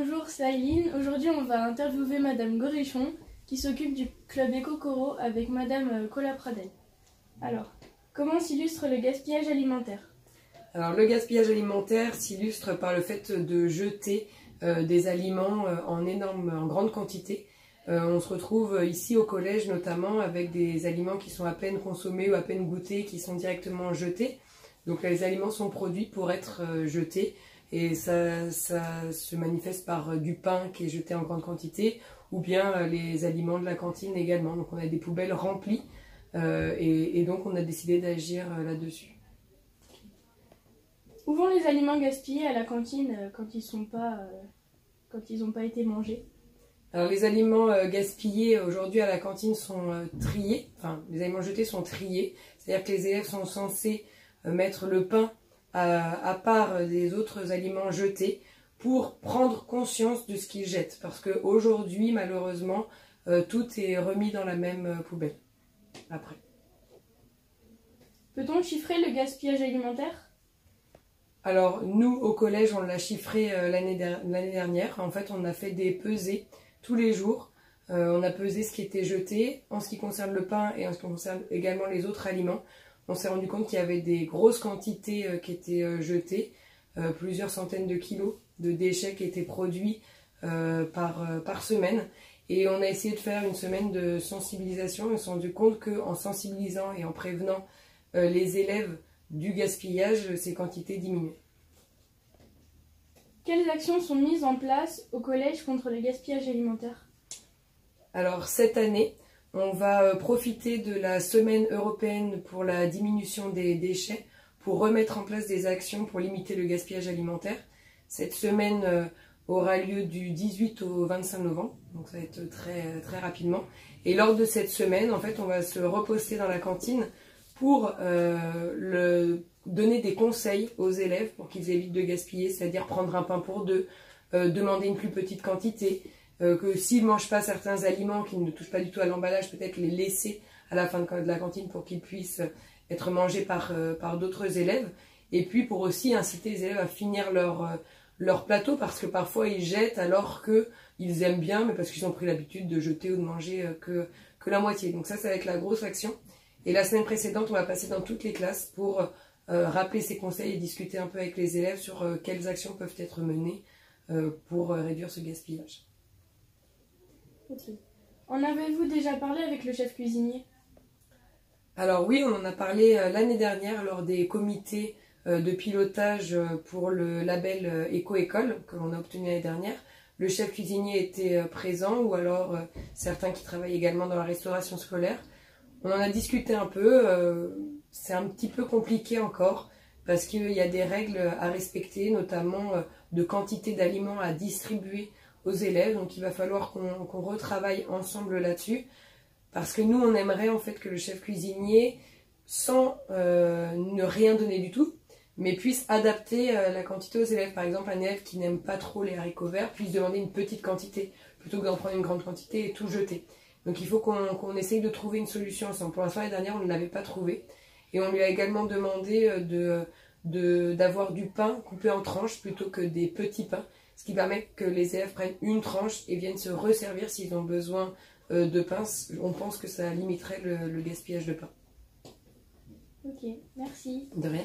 Bonjour, c'est Aileen. Aujourd'hui, on va interviewer Madame Gorichon qui s'occupe du club Éco-Coro avec Madame Cola-Pradel. Alors, comment s'illustre le gaspillage alimentaire? Alors, le gaspillage alimentaire s'illustre par le fait de jeter des aliments en grande quantité. On se retrouve ici au collège notamment avec des aliments qui sont à peine consommés ou à peine goûtés, qui sont directement jetés. Donc les aliments sont produits pour être jetés. Et ça se manifeste par du pain qui est jeté en grande quantité ou bien les aliments de la cantine également. Donc on a des poubelles remplies et donc on a décidé d'agir là-dessus. Où vont les aliments gaspillés à la cantine quand ils n'ont pas été mangés? Alors les aliments gaspillés aujourd'hui à la cantine sont triés, enfin les aliments jetés sont triés, c'est-à-dire que les élèves sont censés mettre le pain à part des autres aliments jetés pour prendre conscience de ce qu'ils jettent. Parce qu'aujourd'hui, malheureusement, tout est remis dans la même poubelle après. Peut-on chiffrer le gaspillage alimentaire? Alors nous, au collège, on l'a chiffré l'année dernière. En fait, on a fait des pesées tous les jours. On a pesé ce qui était jeté en ce qui concerne le pain et en ce qui concerne également les autres aliments. On s'est rendu compte qu'il y avait des grosses quantités qui étaient jetées, plusieurs centaines de kilos de déchets qui étaient produits par semaine. Et on a essayé de faire une semaine de sensibilisation. On s'est rendu compte qu'en sensibilisant et en prévenant les élèves du gaspillage, ces quantités diminuaient. Quelles actions sont mises en place au collège contre le gaspillage alimentaire? Alors cette année, on va profiter de la semaine européenne pour la diminution des déchets pour remettre en place des actions pour limiter le gaspillage alimentaire. Cette semaine aura lieu du 18 au 25 novembre, donc ça va être très rapidement. Et lors de cette semaine, en fait, on va se reposter dans la cantine pour donner des conseils aux élèves pour qu'ils évitent de gaspiller, c'est-à-dire prendre un pain pour deux, demander une plus petite quantité, que s'ils ne mangent pas certains aliments qui ne touchent pas du tout à l'emballage, peut-être les laisser à la fin de la cantine pour qu'ils puissent être mangés par d'autres élèves. Et puis pour aussi inciter les élèves à finir leur plateau, parce que parfois ils jettent alors qu'ils aiment bien, mais parce qu'ils ont pris l'habitude de jeter ou de manger que la moitié. Donc ça va être la grosse action. Et la semaine précédente, on va passer dans toutes les classes pour rappeler ces conseils et discuter un peu avec les élèves sur quelles actions peuvent être menées pour réduire ce gaspillage. Okay. En avez-vous déjà parlé avec le chef cuisinier? Alors oui, on en a parlé l'année dernière lors des comités de pilotage pour le label Éco-École que l'on a obtenu l'année dernière. Le chef cuisinier était présent, ou alors certains qui travaillent également dans la restauration scolaire. On en a discuté un peu, c'est un petit peu compliqué encore parce qu'il y a des règles à respecter, notamment de quantité d'aliments à distribuer aux élèves. Donc il va falloir qu'on retravaille ensemble là-dessus, parce que nous on aimerait en fait que le chef cuisinier, sans ne rien donner du tout, mais puisse adapter la quantité aux élèves. Par exemple, un élève qui n'aime pas trop les haricots verts puisse demander une petite quantité plutôt que d'en prendre une grande quantité et tout jeter. Donc il faut qu'on essaye de trouver une solution ensemble. Pour l'instant, l'année dernière, on ne l'avait pas trouvé. Et on lui a également demandé d'avoir du pain coupé en tranches plutôt que des petits pains, ce qui permet que les élèves prennent une tranche et viennent se resservir s'ils ont besoin de pain. On pense que ça limiterait le gaspillage de pain. Ok, merci. De rien.